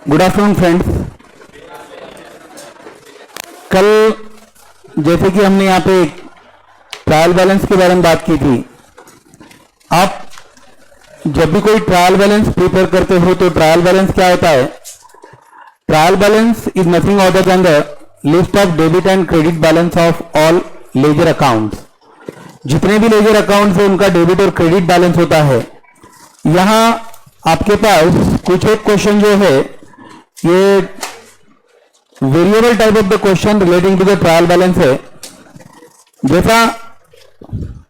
Good afternoon friends. कल जैसे कि हमने यहाँ पे ट्रायल बैलेंस के बारे में बात की थी, आप जब भी कोई ट्रायल बैलेंस प्रिपेयर करते हो तो ट्रायल बैलेंस क्या होता है? Trial balance is nothing other than the list of debit and credit balance of all ledger accounts. जितने भी लेजर अकाउंट्स है उनका डेबिट और क्रेडिट बैलेंस होता है। यहाँ आपके पास कुछ एक क्वेश्चन जो है ये variable type of the question relating to the trial balance है। जैसा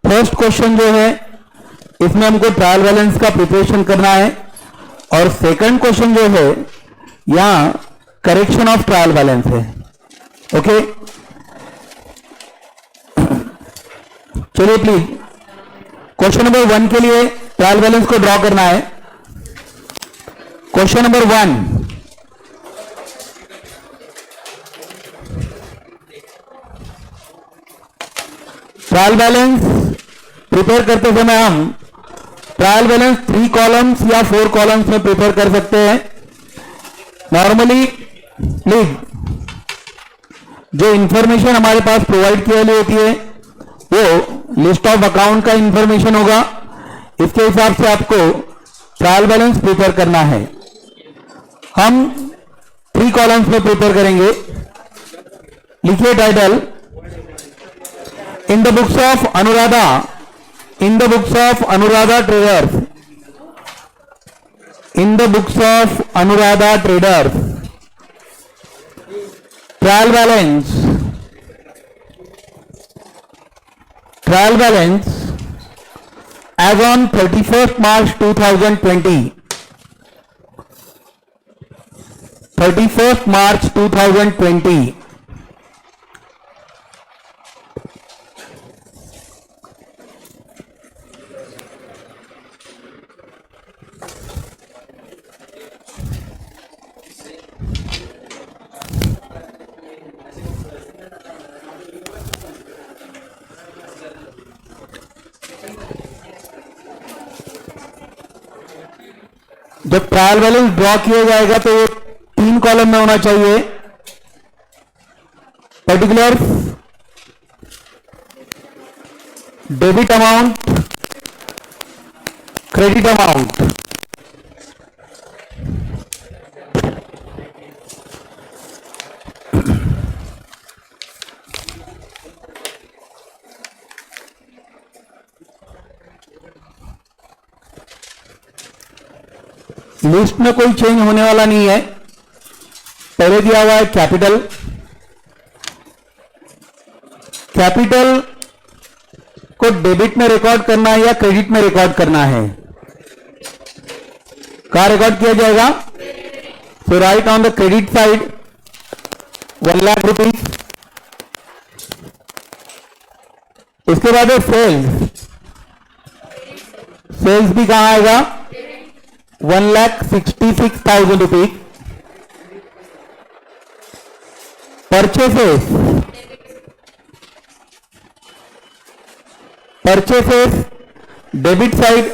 फर्स्ट क्वेश्चन जो है इसमें हमको ट्रायल बैलेंस का प्रिपरेशन करना है, और सेकंड क्वेश्चन जो है यहां करेक्शन ऑफ ट्रायल बैलेंस है। ओके, चलिए प्लीज क्वेश्चन नंबर 1 के लिए ट्रायल बैलेंस को ड्रॉ करना है। Question number 1, trial balance prepare करते समय हम ट्रायल बैलेंस 3 कॉलम्स या 4 कॉलम्स में प्रिपेयर कर सकते हैं। नॉर्मली प्लीज जो इंफॉर्मेशन हमारे पास प्रोवाइड की गई होती है वो लिस्ट ऑफ अकाउंट का इंफॉर्मेशन होगा। इसके हिसाब से आपको ट्रायल बैलेंस प्रिपेयर करना है। हम 3 कॉलम्स में प्रिपेयर करेंगे। लिखिए title, in the books of Anuradha traders, in the books of Anuradha traders, trial balance as on 31st March 2020, 31st March 2020, जब ट्रायल बैलेंस ड्रॉ किया जाएगा तो वो 3 कॉलम में होना चाहिए। Particular debit amount, credit amount. List में कोई चेंज होने वाला नहीं है। पहले दिया हुआ है कैपिटल। कैपिटल को डेबिट में रिकॉर्ड करना है या क्रेडिट में रिकॉर्ड करना है? कहां रिकॉर्ड किया जाएगा? So right on the credit side 1 lakh rupees. इसके बाद है सेल्स। सेल्स भी कहां आएगा? 1,66,000 रुपीज। परचेसेस डेबिट साइड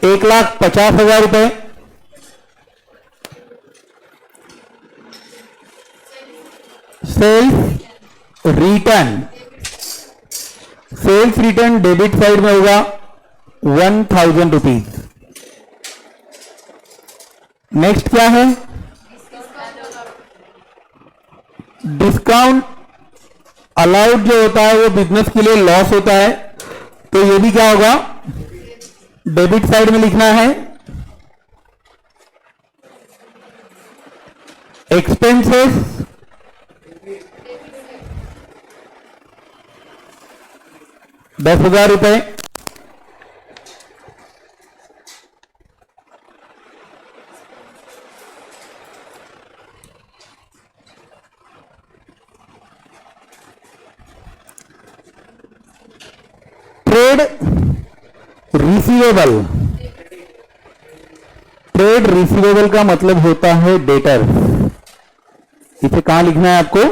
1,50,000 रुपए। सेल्स रिटर्न डेबिट साइड में होगा 1,000 रुपीज। नेक्स्ट क्या है? डिस्काउंट अलाउड जो होता है वो बिजनेस के लिए लॉस होता है, तो ये भी क्या होगा? डेबिट साइड में लिखना है। Expenses ₹10,000। Trade receivable. Trade receivable का मतलब होता है डेटर। इसे कहां लिखना है आपको?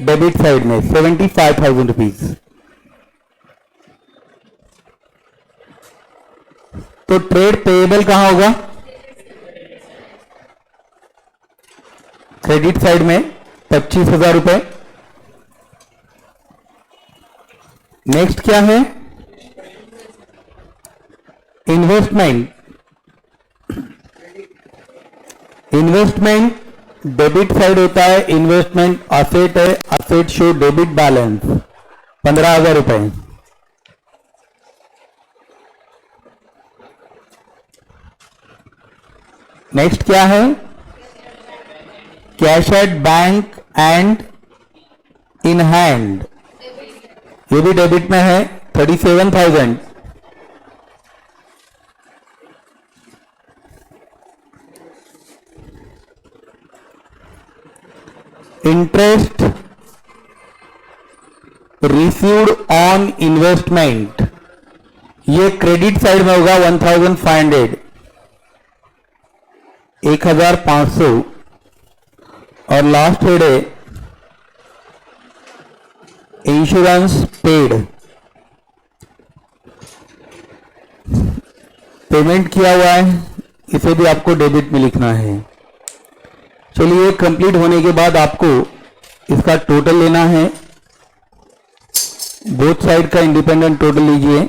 डेबिट साइड में 75,000 रुपीज। तो ट्रेड पेएबल कहां होगा? क्रेडिट साइड में 25,000 रुपए। नेक्स्ट क्या है? इन्वेस्टमेंट। इन्वेस्टमेंट डेबिट साइड होता है, इन्वेस्टमेंट असेट है, असेट शो डेबिट बैलेंस 15,000 रुपए। नेक्स्ट क्या है? Cash at bank and in hand, ये भी डेबिट में है 37,000। इंटरेस्ट रिसीव्ड ऑन इन्वेस्टमेंट, ये क्रेडिट साइड में होगा 1,500, 1,500। और लास्ट हेड है इंश्योरेंस पेड, पेमेंट किया हुआ है, इसे भी आपको डेबिट में लिखना है। चलिए, कंप्लीट होने के बाद आपको इसका टोटल लेना है, बोथ साइड का इंडिपेंडेंट टोटल लीजिए।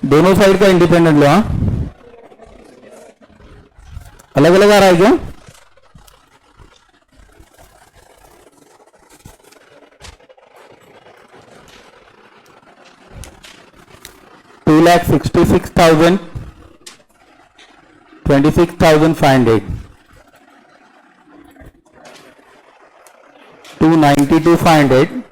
दोनों साइड का इंडिपेंडेंट लो। हाँ, अलग अलग आ रहा है क्या? $2,66,000, 26,500, 292,500,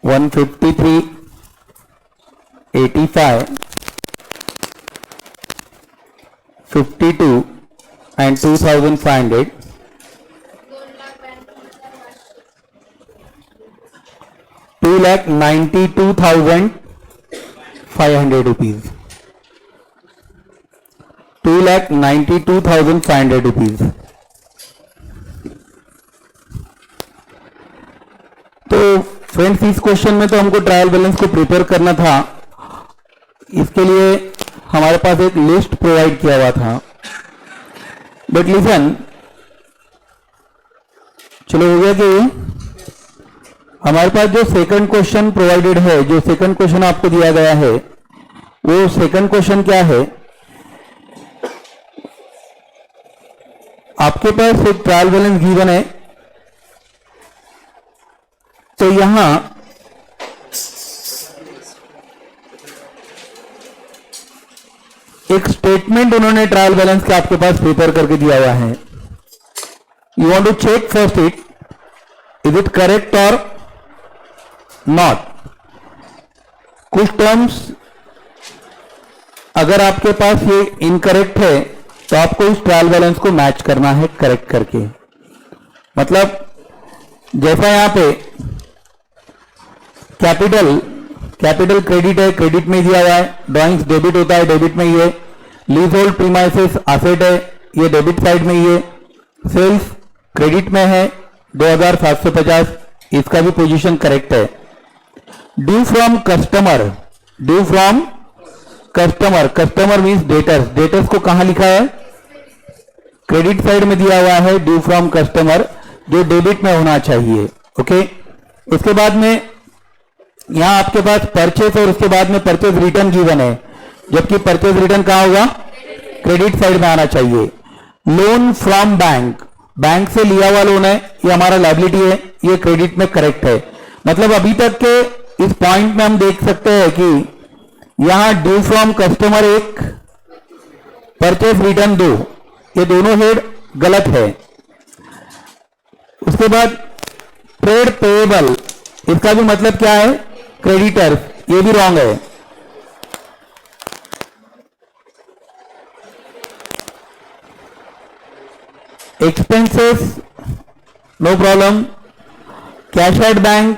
153,85, 52 and 2,500, 2,92,500 rupees, 2,92,500 rupees। तो फ्रेंड्स, इस क्वेश्चन में तो हमको ट्रायल बैलेंस को प्रिपेयर करना था, इसके लिए हमारे पास एक लिस्ट प्रोवाइड किया हुआ था। बट लिसन, चलो हो गया कि हमारे पास जो सेकंड क्वेश्चन प्रोवाइडेड है, जो सेकंड क्वेश्चन आपको दिया गया है, वो सेकंड क्वेश्चन क्या है? आपके पास एक ट्रायल बैलेंस गिवन है, तो यहां एक स्टेटमेंट उन्होंने ट्रायल बैलेंस के आपके पास प्रिपेयर करके दिया हुआ है। You want to check first it, is it correct और नॉट। कुछ टर्म्स अगर आपके पास ये इनकरेक्ट है तो आपको इस ट्रायल बैलेंस को मैच करना है करेक्ट करके। मतलब जैसा यहां पे कैपिटल क्रेडिट है, क्रेडिट में दिया हुआ है, ड्राइंग्स डेबिट होता है, डेबिट में ही है, लीज होल्ड प्रीमाइसेस असेट है, ये डेबिट साइड में ही है, सेल्स क्रेडिट में है 2,750, इसका भी पोजीशन करेक्ट है। Due from customer, due from customer, customer means debtors, debtors को कहां लिखा है? क्रेडिट साइड में दिया हुआ है ड्यू फ्रॉम कस्टमर, जो डेबिट में होना चाहिए। ओके, उसके बाद में यहां आपके पास परचेस और उसके बाद में परचेस रिटर्न गिवन है, जबकि परचेस रिटर्न कहां होगा? क्रेडिट साइड में आना चाहिए। लोन फ्रॉम बैंक, बैंक से लिया हुआ लोन है, ये हमारा लायबिलिटी है, ये क्रेडिट में करेक्ट है। मतलब अभी तक के इस पॉइंट में हम देख सकते हैं कि यहां due from customer 1, purchase return 2, ये दोनों हेड गलत है। उसके बाद ट्रेड पेएबल, इसका भी मतलब क्या है? क्रेडिटर्स, ये भी रॉन्ग है। Expenses no problem, cash at bank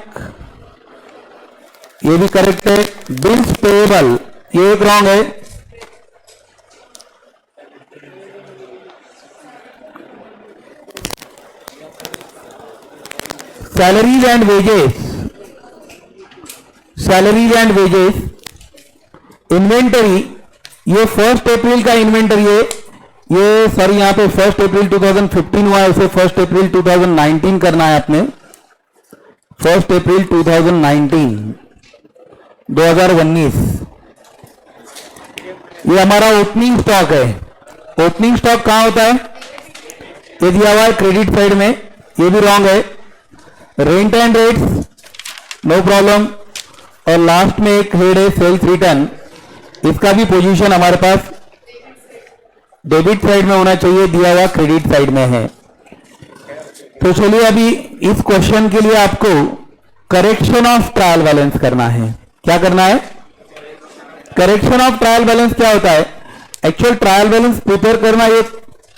ये भी करेक्ट है। बिल्स पेएबल ये एक रॉन्ग है। Salaries and wages, salaries and wages, inventory, ये 1 अप्रैल का इन्वेंटरी है। ये सर यहां पे 1 अप्रैल 2015 हुआ है, उसे 1 अप्रैल 2019 करना है आपने। 1 अप्रैल 2019 ये हमारा ओपनिंग स्टॉक है। ओपनिंग स्टॉक कहां होता है? ये दिया हुआ है क्रेडिट साइड में, ये भी रॉन्ग है। Rent and rates no problem. और लास्ट में एक हेड है सेल्स रिटर्न, इसका भी पोजीशन हमारे पास डेबिट साइड में होना चाहिए, दिया हुआ क्रेडिट साइड में है। तो चलिए अभी इस क्वेश्चन के लिए आपको करेक्शन ऑफ ट्रायल बैलेंस करना है। क्या करना है? करेक्शन ऑफ ट्रायल बैलेंस क्या होता है? एक्चुअल ट्रायल बैलेंस प्रिपेयर करना ये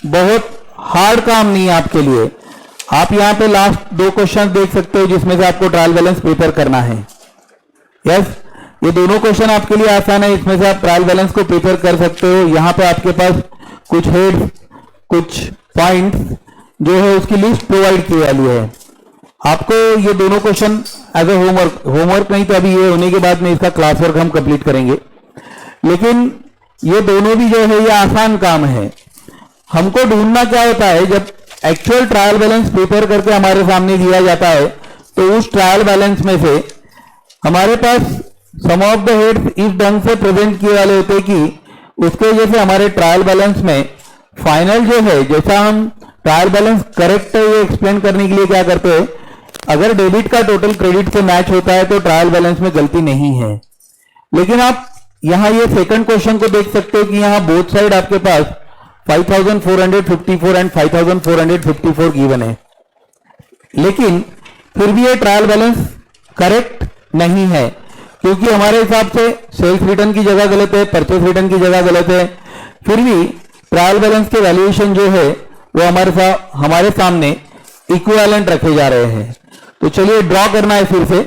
बहुत हार्ड काम नहीं है आपके लिए। आप यहां पे लास्ट 2 क्वेश्चन देख सकते हो जिसमें से आपको ट्रायल बैलेंस प्रिपेयर करना है। यस, ये दोनों क्वेश्चन आपके लिए आसान है, इसमें से आप ट्रायल बैलेंस को प्रिपेयर कर सकते हो। यहां पे आपके पास कुछ हेड्स, कुछ पॉइंट्स जो है उसकी लिस्ट प्रोवाइड की वाली है। आपको ये दोनों क्वेश्चन एज ए होमवर्क नहीं तो अभी ये होने के बाद में इसका क्लास वर्क हम कंप्लीट करेंगे, लेकिन ये दोनों भी जो है ये आसान काम है। हमको ढूंढना क्या होता है, जब एक्चुअल ट्रायल बैलेंस प्रिपेयर करके हमारे सामने दिया जाता है तो उस ट्रायल बैलेंस में से हमारे पास सम ऑफ द हेड्स इस ढंग से प्रेजेंट किए वाले होते कि उसके वजह से हमारे ट्रायल बैलेंस में फाइनल जो है, जैसा हम ट्रायल बैलेंस करेक्ट है ये एक्सप्लेन करने के लिए क्या करते हैं, अगर डेबिट का टोटल क्रेडिट से मैच होता है तो ट्रायल बैलेंस में गलती नहीं है। लेकिन आप यहां ये सेकंड क्वेश्चन को देख सकते हो कि यहां बोथ साइड आपके पास 5454 एंड 5454 गिवन है, लेकिन फिर भी ये ट्रायल बैलेंस करेक्ट नहीं है, क्योंकि हमारे हिसाब से सेल्स रिटर्न की जगह गलत है, परचेस रिटर्न की जगह गलत है। फिर भी ट्रायल बैलेंस के वैल्यूएशन जो है वो हमारे सामने इक्विवेलेंट रखे जा रहे हैं। तो चलिए ड्रॉ करना है, फिर से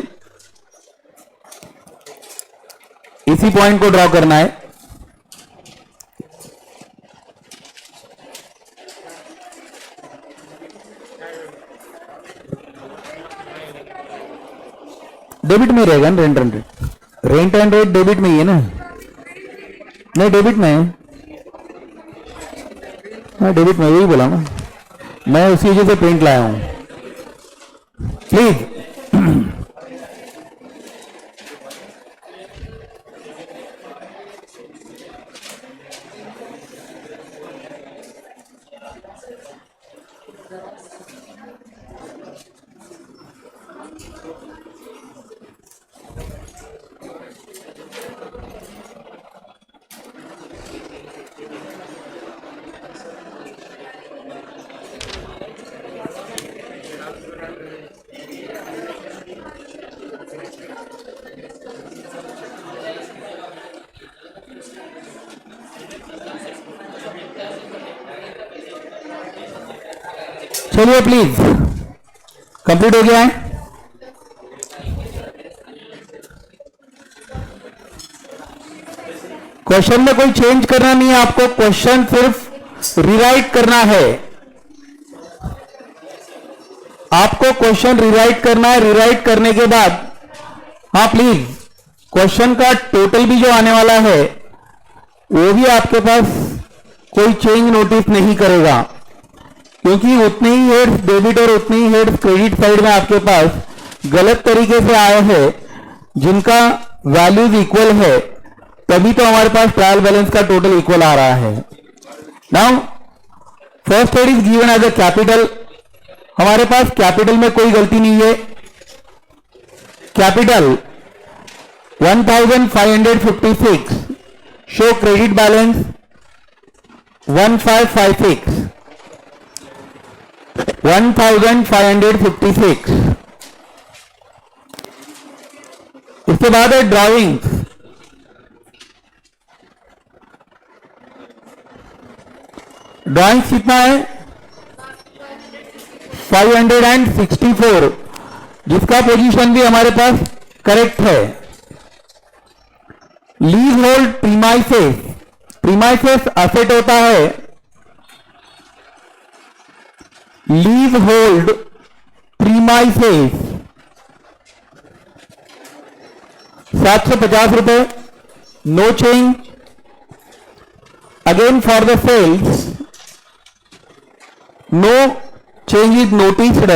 इसी पॉइंट को ड्रॉ करना है। डेबिट में रहेगा ना, रेंट एंड रेट डेबिट में ही है ना? नहीं, डेबिट में है। हाँ, डेबिट में, यही बोला ना मैं, उसी वजह से प्रिंट लाया हूं। प्लीज चलिए, प्लीज कंप्लीट हो गया है। क्वेश्चन में कोई चेंज करना नहीं है आपको, क्वेश्चन सिर्फ रिराइट करना है। आपको क्वेश्चन रिराइट करना है। रिराइट करने के बाद हाँ प्लीज, क्वेश्चन का टोटल भी जो आने वाला है वो भी आपके पास कोई चेंज नोटिस नहीं करेगा, क्योंकि उतने ही हेड्स डेबिट और उतने ही हेड्स क्रेडिट साइड में आपके पास गलत तरीके से आए हैं जिनका वैल्यूज इक्वल है, तभी तो हमारे पास ट्रायल बैलेंस का टोटल इक्वल आ रहा है। Now first head is given as a capital. हमारे पास कैपिटल में कोई गलती नहीं है। Capital 1556, show credit balance 1556, 1556। इसके बाद है ड्राइंग्स। ड्राइंग्स कितना है? 564, जिसका पोजीशन भी हमारे पास करेक्ट है। Lease hold premises, premises asset होता है, लीज होल्ड प्रीमाइसेस 750 रुपए, no change. Again for the sales no change is noticed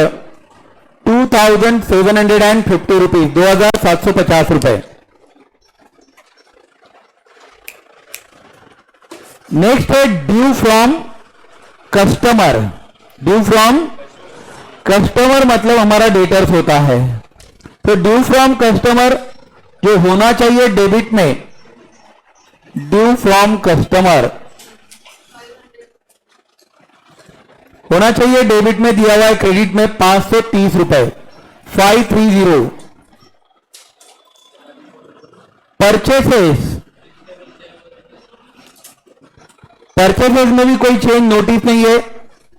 2750 rupees, 2750 रुपए। नेक्स्ट है due from customer. Due from customer मतलब हमारा डेटर्स होता है, तो ड्यू फ्रॉम कस्टमर जो होना चाहिए डेबिट में, ड्यू फ्रॉम कस्टमर होना चाहिए डेबिट में, दिया हुआ है क्रेडिट में 530 रुपए 530। परचेसेस, परचेसेस में भी कोई चेंज नोटिस नहीं है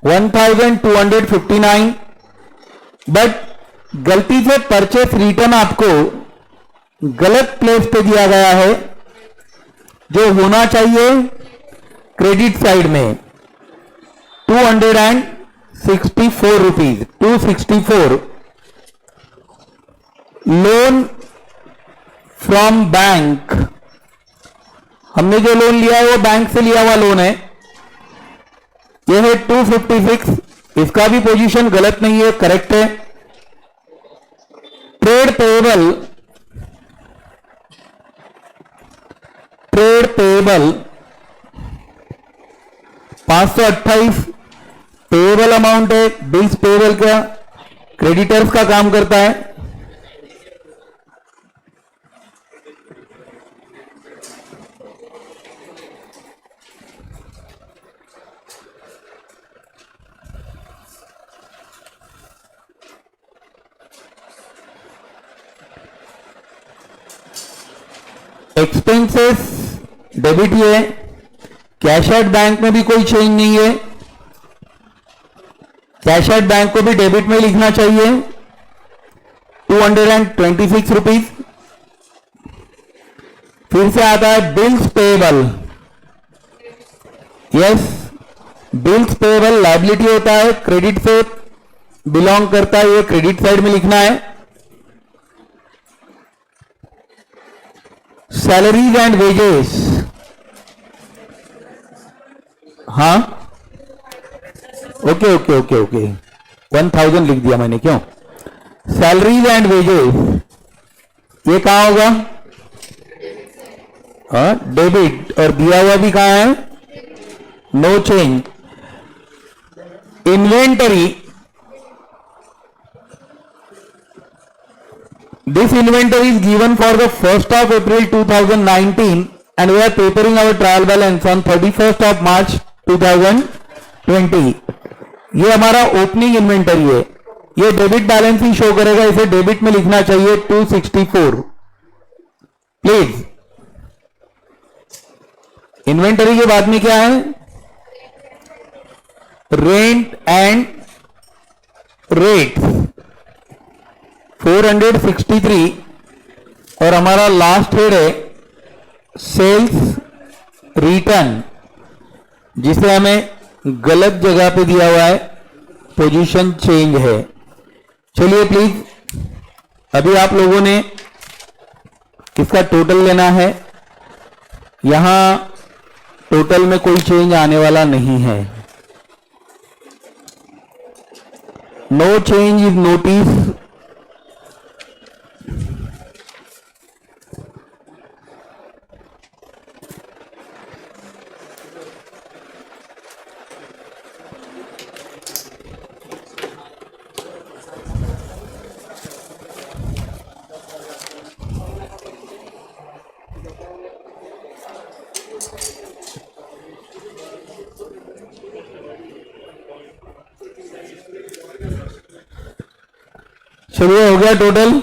1259, बट गलती से परचेस रिटर्न आपको गलत प्लेस पे दिया गया है, जो होना चाहिए क्रेडिट साइड में 264 रुपीज 264। लोन फ्रॉम बैंक, हमने जो लोन लिया है वो बैंक से लिया हुआ लोन है, यह है 256, इसका भी पोजीशन गलत नहीं है, करेक्ट है। Trade payable, trade payable 528 payable amount है, बिल्स पेएबल का क्रेडिटर्स का काम करता है। एक्सपेंसेस डेबिट ही है, कैश एट बैंक में भी कोई चेंज नहीं है, कैश एट बैंक को भी डेबिट में लिखना चाहिए 226 रुपीज। फिर से आता है bills payable, yes bills payable liability होता है, क्रेडिट से बिलोंग करता है, ये क्रेडिट साइड में लिखना है। सैलरीज एंड वेजेस, हाँ ओके ओके ओके ओके 1000 लिख दिया मैंने, क्यों? सैलरीज एंड वेजेस ये कहां होगा? हाँ डेबिट, और दिया हुआ भी कहां है? No change. Inventory, this inventory is given for the 1st of April 2019 and we are preparing our trial balance on 31st of March 2020। ये हमारा ओपनिंग इन्वेंटरी है, ये डेबिट बैलेंस ही शो करेगा, इसे डेबिट में लिखना चाहिए 264 प्लीज। इन्वेंटरी के बाद में क्या है? रेंट एंड रेट 463, और हमारा लास्ट हेड है सेल्स रिटर्न, जिसे हमें गलत जगह पे दिया हुआ है, पोजीशन चेंज है। चलिए प्लीज अभी आप लोगों ने इसका टोटल लेना है, यहां टोटल में कोई चेंज आने वाला नहीं है, नो चेंज इज नोटिस। चलिए हो गया टोटल।